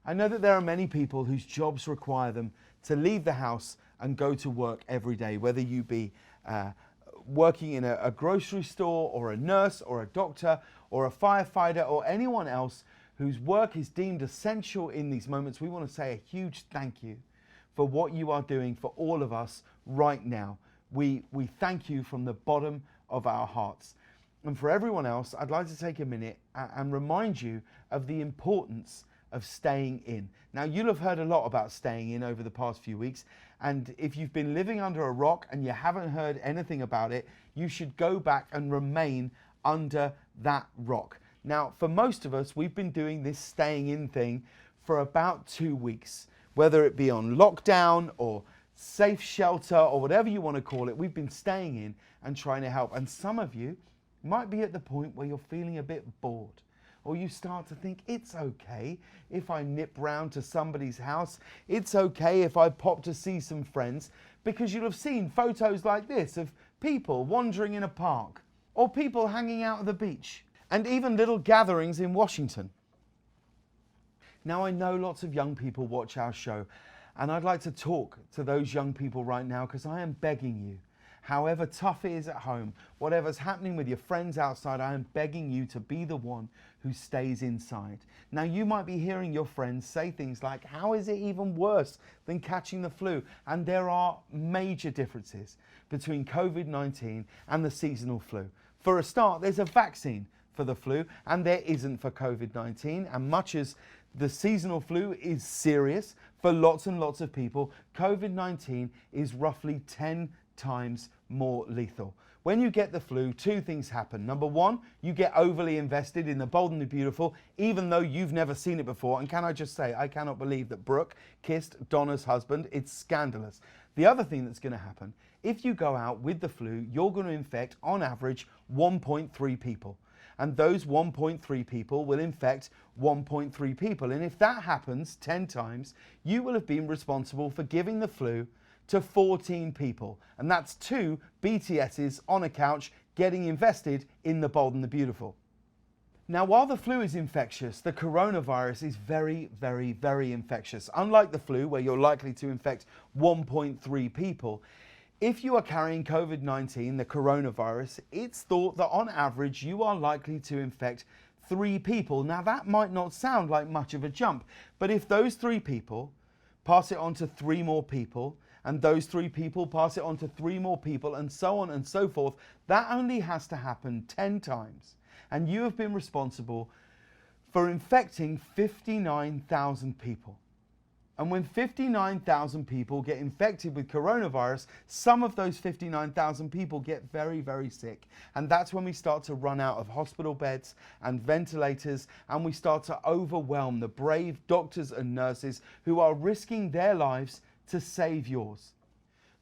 I know that there are many people whose jobs require them to leave the house and go to work every day, whether you be working in a grocery store or a nurse or a doctor or a firefighter or anyone else whose work is deemed essential in these moments. We want to say a huge thank you for what you are doing for all of us right now. We thank you from the bottom of our hearts. And for everyone else, I'd like to take a minute and remind you of the importance of staying in. Now, you'll have heard a lot about staying in over the past few weeks, and if you've been living under a rock and you haven't heard anything about it, you should go back and remain under that rock. Now, for most of us, we've been doing this staying in thing for about 2 weeks, whether it be on lockdown or safe shelter or whatever you want to call it. We've been staying in and trying to help. And some of you might be at the point where you're feeling a bit bored, or you start to think it's okay if I nip round to somebody's house, it's okay if I pop to see some friends, because you'll have seen photos like this of people wandering in a park, or people hanging out at the beach, and even little gatherings in Washington. Now, I know lots of young people watch our show, and I'd like to talk to those young people right now, because I am begging you, however tough it is at home, whatever's happening with your friends outside, I am begging you to be the one who stays inside. Now, you might be hearing your friends say things like, how is it even worse than catching the flu? And there are major differences between COVID-19 and the seasonal flu. For a start, there's a vaccine for the flu, and there isn't for COVID-19. And much as the seasonal flu is serious for lots and lots of people, COVID-19 is roughly 10 times more lethal. When you get the flu, two things happen. Number one, you get overly invested in the bold and the beautiful, even though you've never seen it before. And can I just say, I cannot believe that Brooke kissed Donna's husband. It's scandalous. The other thing that's going to happen, if you go out with the flu, you're going to infect, on average, 1.3 people. And those 1.3 people will infect 1.3 people. And if that happens 10 times, you will have been responsible for giving the flu to 14 people. And that's 2 BTSs on a couch getting invested in the bold and the beautiful. Now, while the flu is infectious, the coronavirus is very, very, very infectious. Unlike the flu, where you're likely to infect 1.3 people, if you are carrying COVID-19, the coronavirus, it's thought that on average you are likely to infect 3 people. Now, that might not sound like much of a jump, but if those 3 people pass it on to 3 more people, and those 3 people pass it on to 3 more people, and so on and so forth, that only has to happen 10 times. And you have been responsible for infecting 59,000 people. And when 59,000 people get infected with coronavirus, some of those 59,000 people get very, very sick. And that's when we start to run out of hospital beds and ventilators, and we start to overwhelm the brave doctors and nurses who are risking their lives to save yours.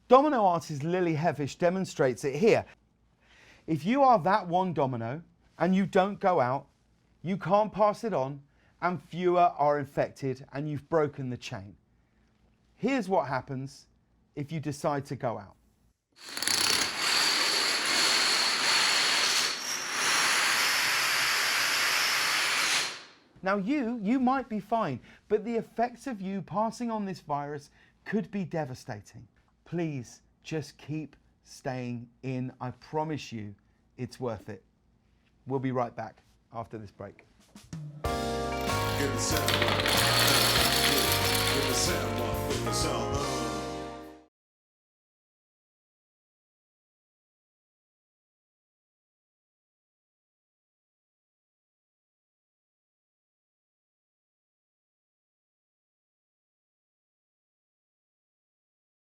Domino artist Lily Hevish demonstrates it here. If you are that one domino and you don't go out, you can't pass it on, and fewer are infected, and you've broken the chain. Here's what happens if you decide to go out. Now, you might be fine, but the effects of you passing on this virus could be devastating. Please just keep staying in. I promise you it's worth it. We'll be right back after this break.